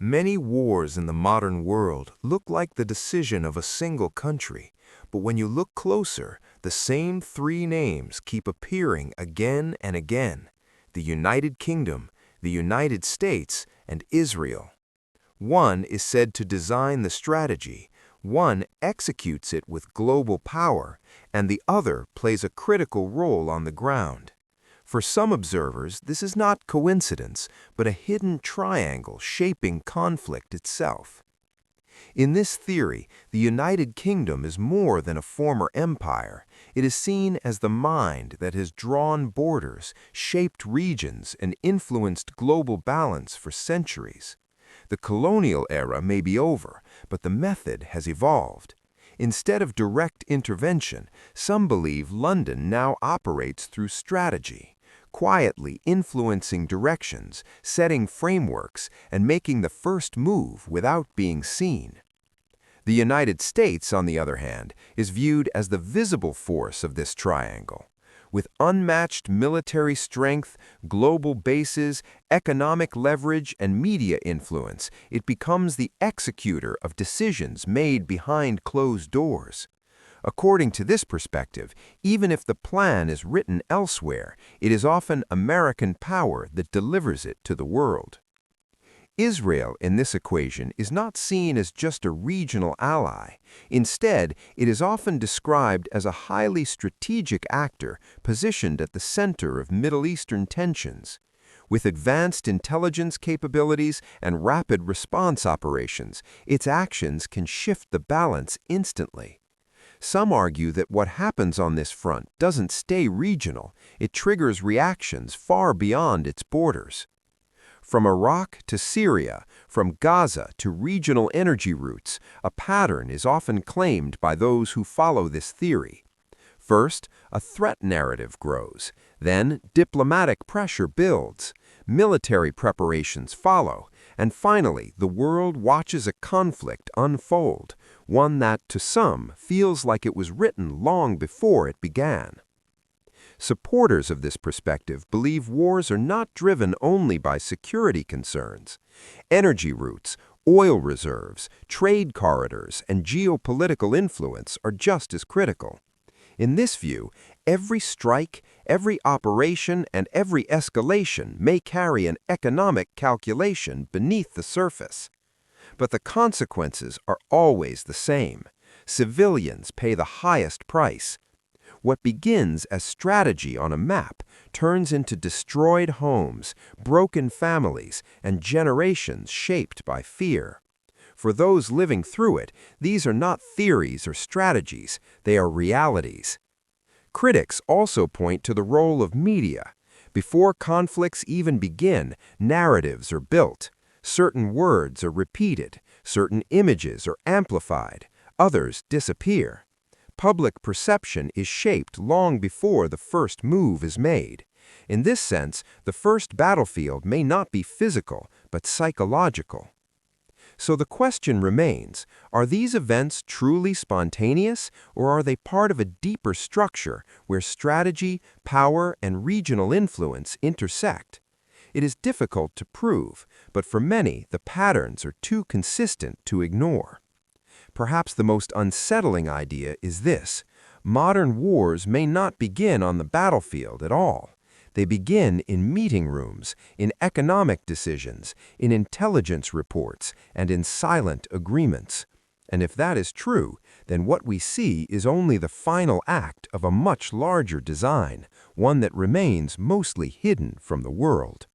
Many wars in the modern world look like the decision of a single country, but when you look closer, the same three names keep appearing again and again: the United Kingdom, the United States, and Israel. One is said to design the strategy, one executes it with global power, and the other plays a critical role on the ground. For some observers, this is not coincidence, but a hidden triangle shaping conflict itself. In this theory, the United Kingdom is more than a former empire. It is seen as the mind that has drawn borders, shaped regions, and influenced global balance for centuries. The colonial era may be over, but the method has evolved. Instead of direct intervention, some believe London now operates through strategy, quietly influencing directions, setting frameworks, and making the first move without being seen. The United States, on the other hand, is viewed as the visible force of this triangle. With unmatched military strength, global bases, economic leverage, and media influence, it becomes the executor of decisions made behind closed doors. According to this perspective, even if the plan is written elsewhere, it is often American power that delivers it to the world. Israel in this equation is not seen as just a regional ally. Instead, it is often described as a highly strategic actor positioned at the center of Middle Eastern tensions. With advanced intelligence capabilities and rapid response operations, its actions can shift the balance instantly. Some argue that what happens on this front doesn't stay regional, it triggers reactions far beyond its borders. From Iraq to Syria, from Gaza to regional energy routes, a pattern is often claimed by those who follow this theory. First, a threat narrative grows. Then, diplomatic pressure builds. Military preparations follow. And finally, the world watches a conflict unfold, one that, to some, feels like it was written long before it began. Supporters of this perspective believe wars are not driven only by security concerns. Energy routes, oil reserves, trade corridors, and geopolitical influence are just as critical. In this view, every strike, every operation, and every escalation may carry an economic calculation beneath the surface. But the consequences are always the same. Civilians pay the highest price. What begins as strategy on a map turns into destroyed homes, broken families, and generations shaped by fear. For those living through it, these are not theories or strategies, they are realities. Critics also point to the role of media. Before conflicts even begin, narratives are built. Certain words are repeated, certain images are amplified, others disappear. Public perception is shaped long before the first move is made. In this sense, the first battlefield may not be physical, but psychological. So the question remains, are these events truly spontaneous, or are they part of a deeper structure where strategy, power, and regional influence intersect? It is difficult to prove, but for many, the patterns are too consistent to ignore. Perhaps the most unsettling idea is this: modern wars may not begin on the battlefield at all. They begin in meeting rooms, in economic decisions, in intelligence reports, and in silent agreements. And if that is true, then what we see is only the final act of a much larger design, one that remains mostly hidden from the world.